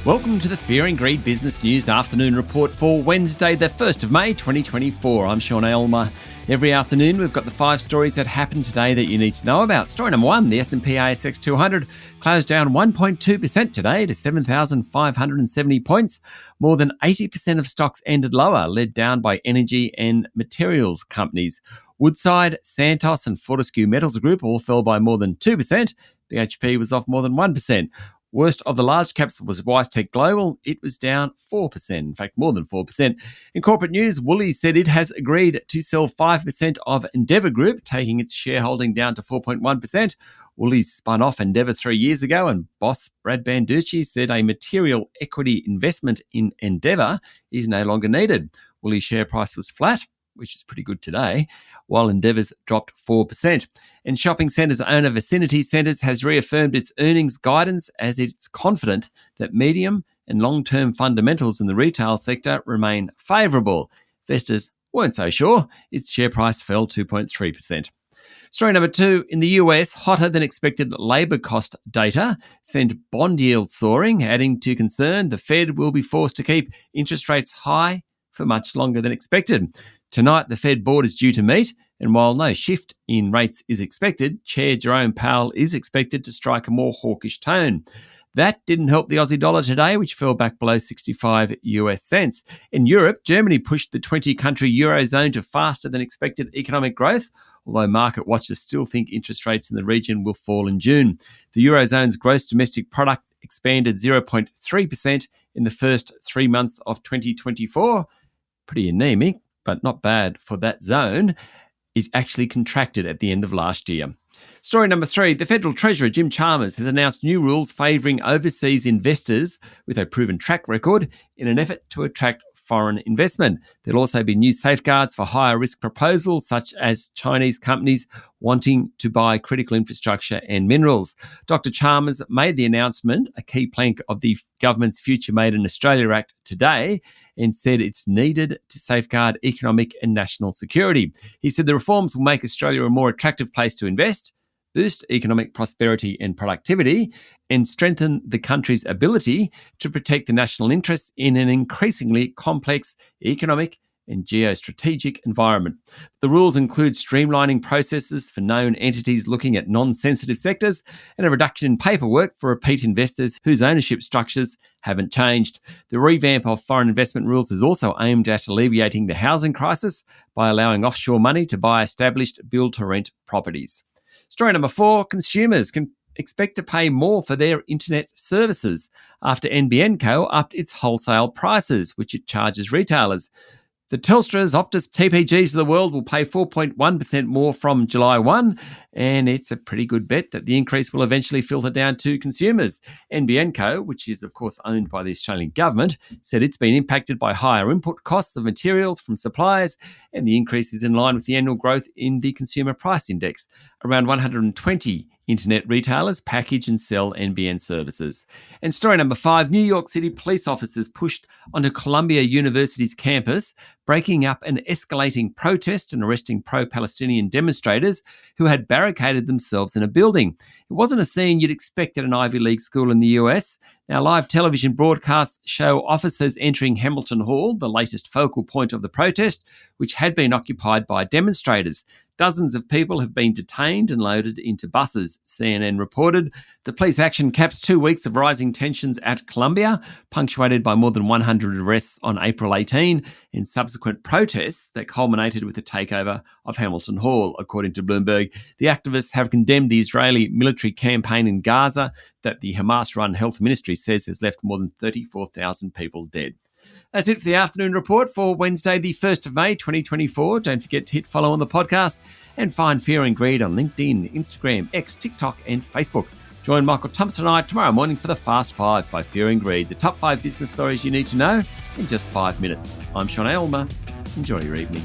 Welcome to the Fear and Greed Business News Afternoon Report for Wednesday, the 1st of May 2024. I'm Sean Aylmer. Every afternoon, we've got the 5 stories that happened today that you need to know about. Story number 1, the S&P ASX 200 closed down 1.2% today to 7,570 points. More than 80% of stocks ended lower, led down by energy and materials companies. Woodside, Santos and Fortescue Metals Group all fell by more than 2%. BHP was off more than 1%. Worst of the large caps was WiseTech Global. It was down 4%, in fact, more than 4%. In corporate news, Woolies said it has agreed to sell 5% of Endeavour Group, taking its shareholding down to 4.1%. Woolies spun off Endeavour 3 years ago, and boss Brad Banducci said a material equity investment in Endeavour is no longer needed. Woolies' share price was flat, which is pretty good today, while Endeavour's dropped 4%. And shopping centres owner Vicinity Centres has reaffirmed its earnings guidance as it's confident that medium and long-term fundamentals in the retail sector remain favourable. Investors weren't so sure. Its share price fell 2.3%. Story number 2, in the US, hotter than expected labour cost data sent bond yields soaring, adding to concern the Fed will be forced to keep interest rates high for much longer than expected. Tonight, the Fed board is due to meet, and while no shift in rates is expected, Chair Jerome Powell is expected to strike a more hawkish tone. That didn't help the Aussie dollar today, which fell back below 65 US cents. In Europe, Germany pushed the 20-country Eurozone to faster than expected economic growth, although market watchers still think interest rates in the region will fall in June. The Eurozone's gross domestic product expanded 0.3% in the first 3 months of 2024. Pretty anemic, but not bad for that zone. It actually contracted at the end of last year. Story number 3, the Federal Treasurer, Jim Chalmers, has announced new rules favouring overseas investors with a proven track record in an effort to attract foreign investment. There'll also be new safeguards for higher risk proposals, such as Chinese companies wanting to buy critical infrastructure and minerals. Dr. Chalmers made the announcement, a key plank of the government's Future Made in Australia Act today, and said it's needed to safeguard economic and national security. He said the reforms will make Australia a more attractive place to invest, boost economic prosperity and productivity, and strengthen the country's ability to protect the national interests in an increasingly complex economic and geostrategic environment. The rules include streamlining processes for known entities looking at non-sensitive sectors and a reduction in paperwork for repeat investors whose ownership structures haven't changed. The revamp of foreign investment rules is also aimed at alleviating the housing crisis by allowing offshore money to buy established build-to-rent properties. Story number 4, consumers can expect to pay more for their internet services after NBN Co upped its wholesale prices, which it charges retailers. The Telstras, Optus, TPGs of the world will pay 4.1% more from July 1, and it's a pretty good bet that the increase will eventually filter down to consumers. NBN Co, which is of course owned by the Australian government, said it's been impacted by higher input costs of materials from suppliers, and the increase is in line with the annual growth in the Consumer Price Index. Around 120 internet retailers package and sell NBN services. And story number 5, New York City police officers pushed onto Columbia University's campus, breaking up an escalating protest and arresting pro-Palestinian demonstrators who had barricaded themselves in a building. It wasn't a scene you'd expect at an Ivy League school in the US. Now, live television broadcasts show officers entering Hamilton Hall, the latest focal point of the protest, which had been occupied by demonstrators. Dozens of people have been detained and loaded into buses, CNN reported. The police action caps 2 weeks of rising tensions at Columbia, punctuated by more than 100 arrests on April 18 in subsequent protests that culminated with the takeover of Hamilton Hall, according to Bloomberg. The activists have condemned the Israeli military campaign in Gaza that the Hamas-run health ministry says has left more than 34,000 people dead. That's it for the afternoon report for Wednesday, the 1st of May, 2024. Don't forget to hit follow on the podcast and find Fear and Greed on LinkedIn, Instagram, X, TikTok and Facebook. Join Michael Thompson and I tomorrow morning for the Fast 5 by Fear and Greed, the top 5 business stories you need to know in just 5 minutes. I'm Sean Aylmer. Enjoy your evening.